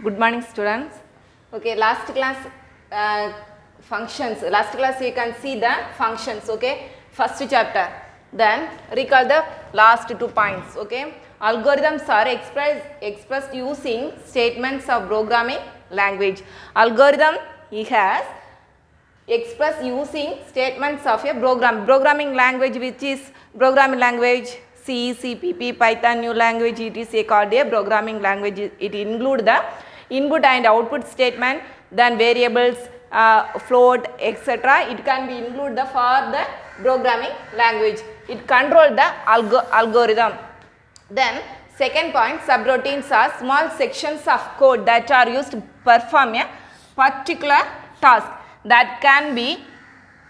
Good morning, students. Okay, last class functions. Last class you can see the functions. Okay, first chapter. Then recall the last 2 points. Okay, algorithms are expressed using statements of programming language. Algorithm it has expressed using statements of a programming language, which is programming language C, C++, Python, new language, etc. called a programming language. It include the input and output statement, then variables, float, etc. It can be included for the programming language. It control the algorithm. Then second point, subroutines are small sections of code that are used to perform a particular task that can be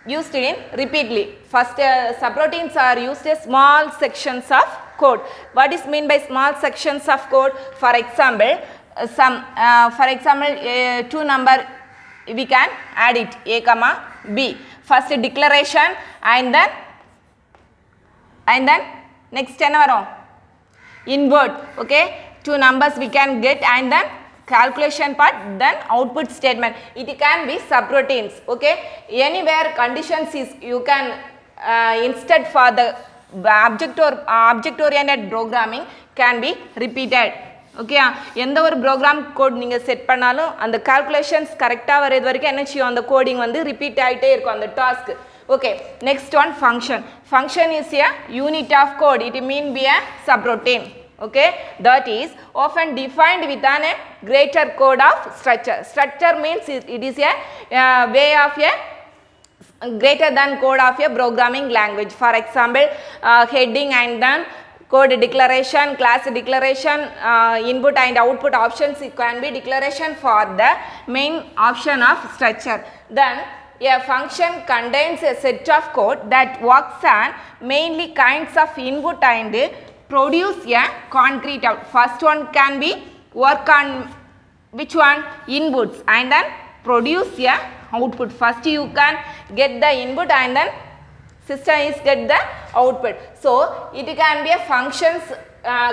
used in repeatedly. First, subroutines are used as small sections of code. What is mean by small sections of code? For example, two number we can add it a comma b. First declaration and then next invert. Okay, two numbers we can get and then calculation part, then output statement. It can be subroutines. Okay, anywhere conditions is you can instead for the object oriented programming can be repeated. Okay, எந்த ஒரு program code நீங்க set பண்ணாலும் அந்த calculations கரெக்ட்டா வரது வரைக்கும் என்ன செய்யும் அந்த கோடிங் வந்து ரிப்பீட் ஆயிட்டே இருக்கும் அந்த task. Okay, next one function. Function is a unit of code. It mean be a subroutine. Okay, that is often defined within a greater code of structure. Structure means it is a way of a greater than code of a programming language. For example, heading and then code declaration, class declaration, input and output options. It can be declaration for the main option of structure. Then a function contains a set of code that works on mainly kinds of input and produce a concrete out. First one can be work on which one? Inputs and then produce a output. First you can get the input and then system is get the output. So it can be a functions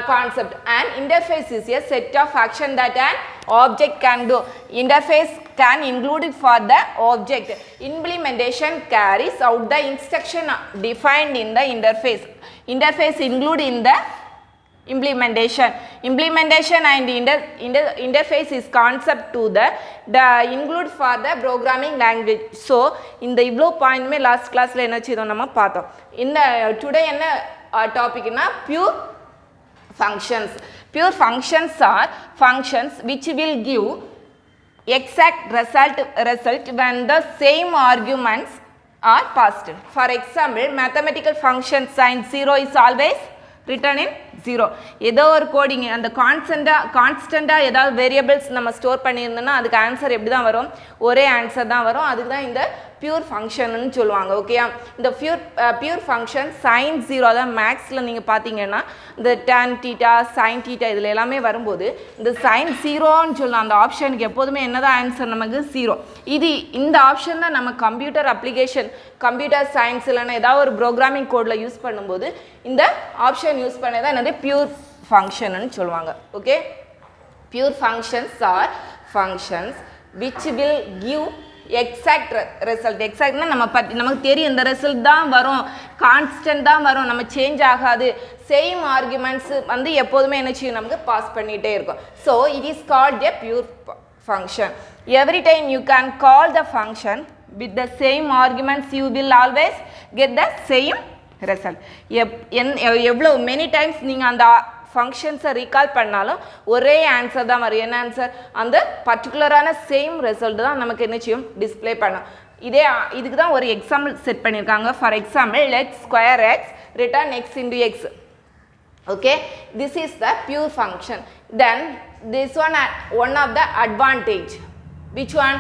concept, and interface is a set of action that an object can do. Interface can include it for the object. Implementation carries out the instruction defined in the interface. Interface include in the implementation. Implementation and interface is concept to the include for the programming language. So in the இவ்ளோ point மே last கிளாஸ்ல என்ன செய்தோம் நம்ம பார்த்தோம். இந்த today என்ன டாபிக்னா pure functions. Pure functions are functions which will give exact result when the same arguments are passed. For example, mathematical function sin 0 is always written in 0. ஏதோ ஒரு கோடிங் அந்த கான்ஸ்டண்டா ஏதாவது வேரியபிள்ஸ் நம்ம ஸ்டோர் பண்ணியிருந்தோம்னா அதுக்கு ஆன்சர் எப்படி தான் வரும்? ஒரே ஆன்சர் தான் வரும். அதுக்கு தான் இந்த பியூர் ஃபங்க்ஷன்னு சொல்லுவாங்க. ஓகேயா, இந்த பியூர் ஃபங்க்ஷன் சைன் 0 தான் மேக்ஸில் நீங்கள் பார்த்தீங்கன்னா இந்த டேன் தீட்டா சைன் தீட்டா இதில் எல்லாமே வரும்போது இந்த சைன் 0ன்னு சொல்லலாம். அந்த ஆப்ஷனுக்கு எப்போதுமே என்னதான் ஆன்சர் நமக்கு 0. இந்த ஆப்ஷன் தான் நம்ம கம்ப்யூட்டர் அப்ளிகேஷன் கம்ப்யூட்டர் சயின்ஸ் இல்லைன்னா ஏதாவது ஒரு ப்ரோக்ராமிங் கோடில் யூஸ் பண்ணும்போது இந்த ஆப்ஷன் யூஸ் பண்ணதான் என்னது பியூர் ஃபங்க்ஷன்னு சொல்லுவாங்க. Okay, pure functions R functions which will give exact result. எக்ஸாக்ட்னா நமக்கு தெரியும் இந்த ரிசல்ட் தான் வரும், கான்ஸ்டன்ட் தான் வரும், நம்ம சேஞ்ச் ஆகாது. சேம் ஆர்குமெண்ட்ஸ் வந்து எப்போதுமே என்ன செய்யும் நமக்கு பாஸ் பண்ணிகிட்டே இருக்கும். So it is called a pure function. Every time you can call the function with the same arguments you will always get the same result. எவ்வளோ many times நீங்கள் அந்த ஃபங்க்ஷன்ஸை ரீகால் பண்ணாலும் ஒரே ஆன்சர் தான் வரும். என்ன ஆன்சர்? அந்த பர்டிகுலரான சேம் ரிசல்ட் தான் நமக்கு என்ன செய்யும் டிஸ்பிளே பண்ணும். இதுக்கு தான் ஒரு எக்ஸாம்பிள் செட் பண்ணியிருக்காங்க. For example let square x return x into x. Okay, this is the pure function. Then this one of the advantage. Which one?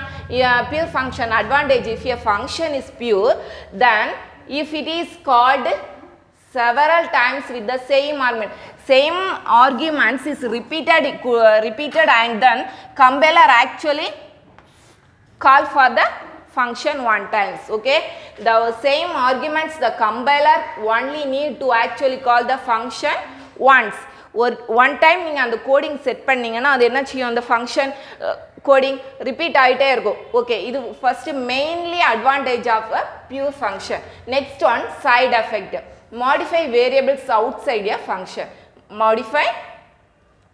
Pure function advantage. If a function is pure, then if it is called several times with the same arguments is repeated and then compiler actually call for the function one times. Okay, the same arguments the compiler only need to actually call the function once. one time நீங்கள் அந்த coding set பண்ணிங்கன்னா அது என்ன செய்யும் அந்த function coding repeat ஆகிட்டே இருக்கும் okay இது first mainly advantage of a pure function next one side effect modify variables outside a function modify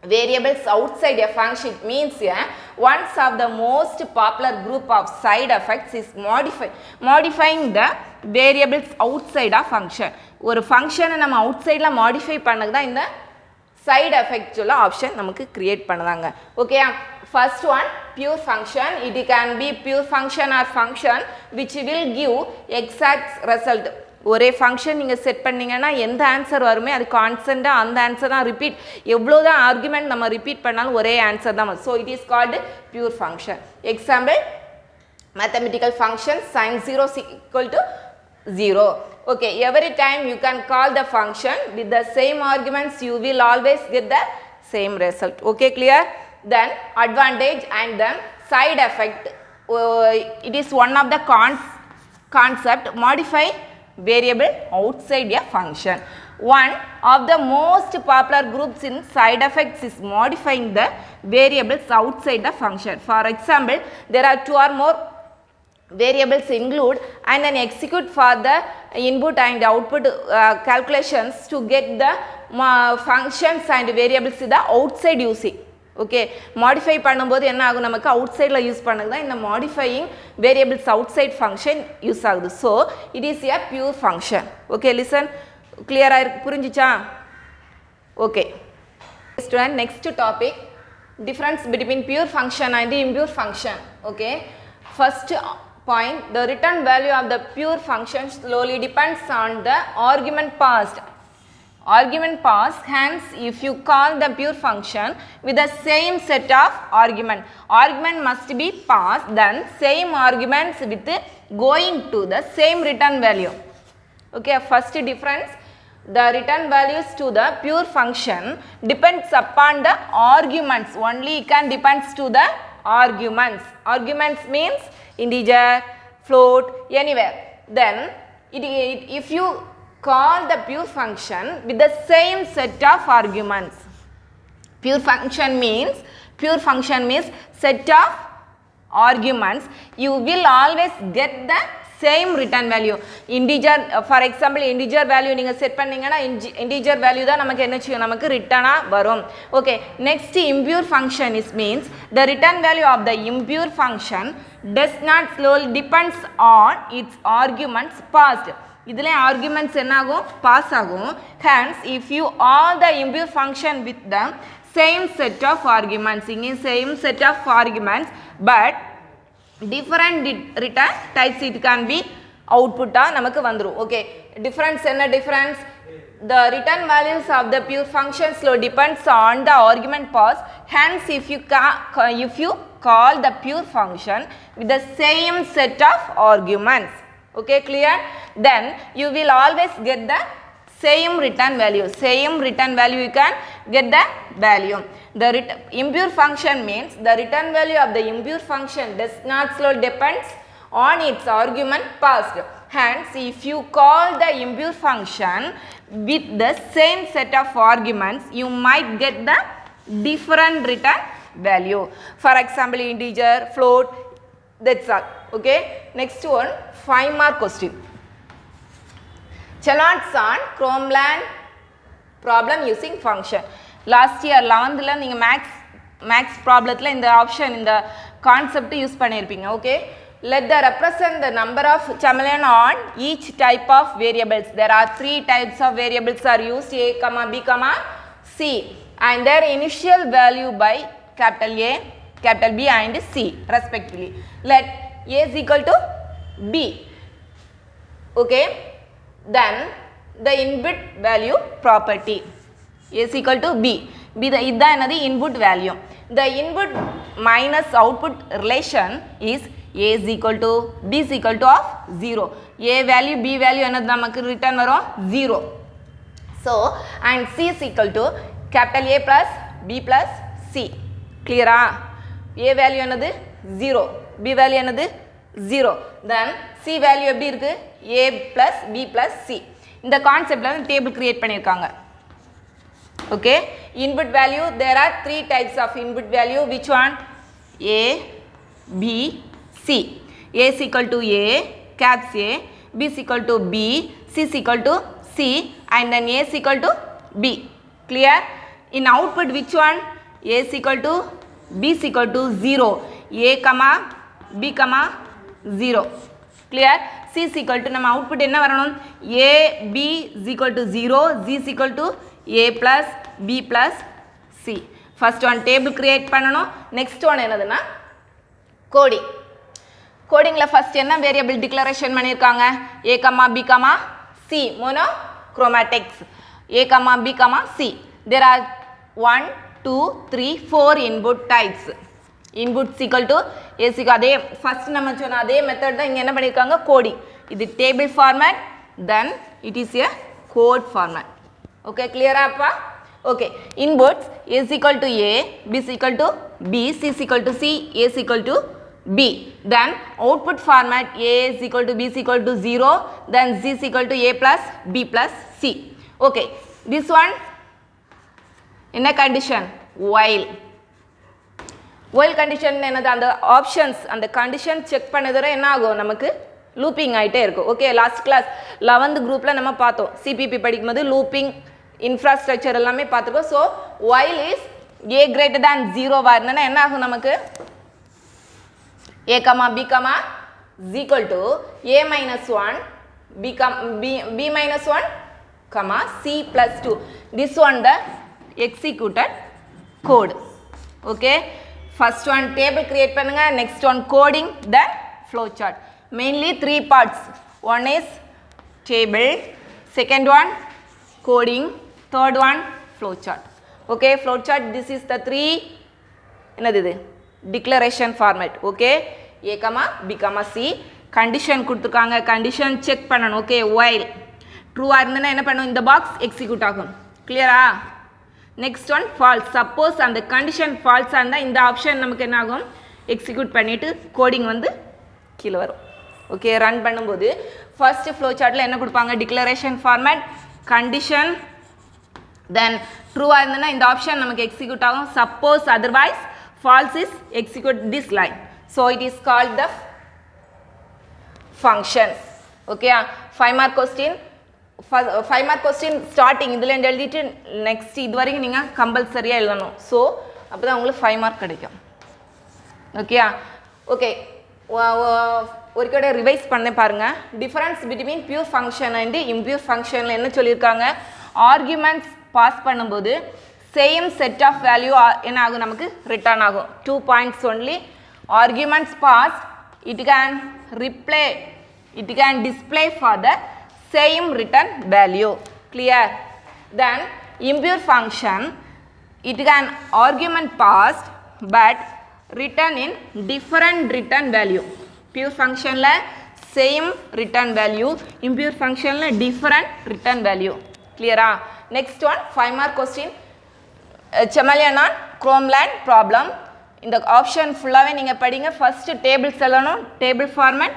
variables outside a function means one of the most popular group of side effects is modifying the variables outside a function ஒரு ஃபங்க்ஷனை நம்ம out சைடில் modify பண்ணது தான் இந்த side effect உள்ள option நமக்கு create பண்ணுதாங்க okay first one pure function it can be pure function or function which will give exact result ஒரே ஃபங்க்ஷன் நீங்கள் செட் பண்ணிங்கன்னா எந்த ஆன்சர் வருமே அது கான்ஸ்டண்ட்டாக அந்த ஆன்சர் தான் ரிப்பீட் எவ்வளோ தான் ஆர்குமெண்ட் நம்ம ரிப்பீட் பண்ணாலும் ஒரே ஆன்சர் தான் so it is called pure function example mathematical function sin 0 equal to 0 okay every time you can call the function with the same arguments you will always get the same result okay clear then advantage and then side effect it is one of the concept modify variable outside a function one of the most popular groups in side effects is modifying the variables outside the function for example there are two or more variables include and then execute for the input and output calculations to get the functions and variables in the outside using okay modify பண்ணும்போது என்ன ஆகும் நமக்கு out சைடில் use பண்ணது தான் இந்த modifying variables outside function use ஆகுது so it is a pure function okay listen கிளியராக இருக்கு புரிஞ்சிச்சா okay student next topic difference between pure function and impure function okay first point the return value of the pure function slowly depends on the argument passed argument pass hence if you call the pure function with the same set of argument must be passed then same arguments with going to the same return value okay first difference the return values to the pure function depends upon the arguments only can depends to the arguments means integer float anywhere then if you call the pure function with the same set of arguments pure function means set of arguments you will always get the same return value integer for example integer value நீங்க set பண்ணீங்கன்னா integer value தான் நமக்கு என்ன செய்யும் நமக்கு ரிட்டனா வரும் okay next impure function is means the return value of the impure function does not slowly depends on its arguments passed இதிலே arguments என்ன ஆகும் பாஸ் ஆகும் hence if you all the impure function with the same set of arguments இங்கே same set of arguments but different return types it can be output நமக்கு வந்துரும் okay difference என்ன difference the return values of the pure function slow depends on the argument pass hence if you call the pure function with the same set of arguments okay clear then you will always get the same return value you can get the value the impure function means the return value of the impure function does not slowly depends on its argument passed hence if you call the impure function with the same set of arguments you might get the different return value for example integer float that's all okay next one 5 mark question Chalons on Cromland problem using function last year 11th la neenga max problemல இந்த option இந்த concept use பண்ணிருப்பீங்க okay let the represent the number of chameleon on each type of variables there are 3 types of variables are used a comma b comma c and their initial value by capital A capital B and C respectively let A is equal to B okay then the input value property A is equal to B இதுதான் என்னது input value the input minus output relation is A is equal to B is equal to of 0 A value B value என்னது நமக்கு return வரும் 0 so and C is equal to capital A plus B plus C clear A value என்னது 0 B value என்னது 0 then C value எப்படி இருக்கு A plus B plus C இந்த கான்செப்ட்ல table create பண்ணிருக்காங்க Okay, input value, there are 3 types of input value. Which one? A, B, C. A is equal to A, caps A, B is equal to B, C is equal to C, and then A is equal to B. Clear? In output, which one? A is equal to B is equal to 0. A comma B comma 0. Clear? C is equal to நம்ம output என்ன வரணும்? A B is equal to 0, Z is equal to A plus B plus C. First one table create பண்ணணும். Next one என்னதுன்னா coding. Codingல first என்ன variable declaration பண்ணிருக்காங்க? A comma B comma C monochromatics. A comma B comma C. There are 1, 2, 3, 4 input types. Inputs equal to A is equal அதே first நம்ம சொன்ன அதே method தான் இங்க என்ன பண்ணிருக்காங்க coding. இது table format, then it is a code format. Okay, clear அப்பா? Okay, inputs A is equal to A, B is equal to B, C is equal to C, A is equal to B. Then output format A is equal to B is equal to 0, then Z is equal to A plus B plus C. Okay, this one in a condition while condition என்னது அந்த options அந்த condition check பண்ணதுற என்ன ஆகும் நமக்கு looping ஆயிட்டே இருக்கும். Okay, last class 11th குரூப்ல நம்ம பார்த்தோம். சிபிபி படிக்கும்போது லூப்பிங் இன்ஃப்ராஸ்ட்ரக்சர் எல்லாமே பார்த்துருக்கோம். So while is a greater than 0 வரணும்னா என்ன ஆகும் நமக்கு a comma b comma is equal to a minus 1 b minus 1 comma c plus 2. This one the executed code. Okay, first one table create பண்ணுங்க, next one coding, then flow chart. Mainly 3 parts. One is table, second one coding, third one flow chart. Okay, flow chart, this is the 3 என்னது இது declaration format. Okay, a comma b comma c condition கொடுத்திருக்காங்க, condition check பண்ணனும். Okay, while true ஆ இருந்தனா என்ன பண்ணும் இந்த box execute ஆகும். clear ஆ? next one false. suppose அந்த condition false ஆ இருந்தா இந்த ஆப்ஷன் நமக்கு என்ன ஆகும் execute பண்ணிட்டு coding வந்து கீழ வரும். ஓகே, ரன் பண்ணும்போது ஃபர்ஸ்ட் ஃப்ளோ சார்ட்ல என்ன கொடுப்பாங்க டிக்ளரேஷன் ஃபார்மேட், கண்டிஷன், தென் ட்ரூவா இருந்தனா இந்த ஆப்ஷன் நமக்கு எக்ஸிக்யூட் ஆகும். Suppose otherwise falls is execute this line. So it is called the functions. Okay, 5 mark question 5 mark question starting இதில் எழுதிட்டு நெக்ஸ்ட் இது வரைக்கும் நீங்கள் கம்பல்சரியாக எழுதணும். ஸோ அப்போ தான் உங்களுக்கு 5 மார்க் கிடைக்கும். ஓகே ஓகே, ஒரு கூட ரிவைஸ் பண்ண பாருங்க. Difference between pure function and impure ஃபங்க்ஷனில் என்ன சொல்லியிருக்காங்க, ஆர்குமெண்ட்ஸ் பாஸ் பண்ணும்போது சேம் செட் ஆஃப் வேல்யூ என்ன ஆகும் நமக்கு ரிட்டர்ன் ஆகும். 2 points only. Arguments pass it can display for the same return value. Clear? Then impure function it can argument passed but return in different return value. Pure function la same return value, impure function la different return value. Clear ah? Next one 5 mark question, Chameleon on Chromeland problem. In the option fullave neenga padinga. First tables ellanum, table format,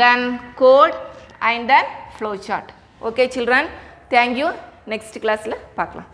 then code and then flow chart. Okay children, thank you. Next class la paakalam.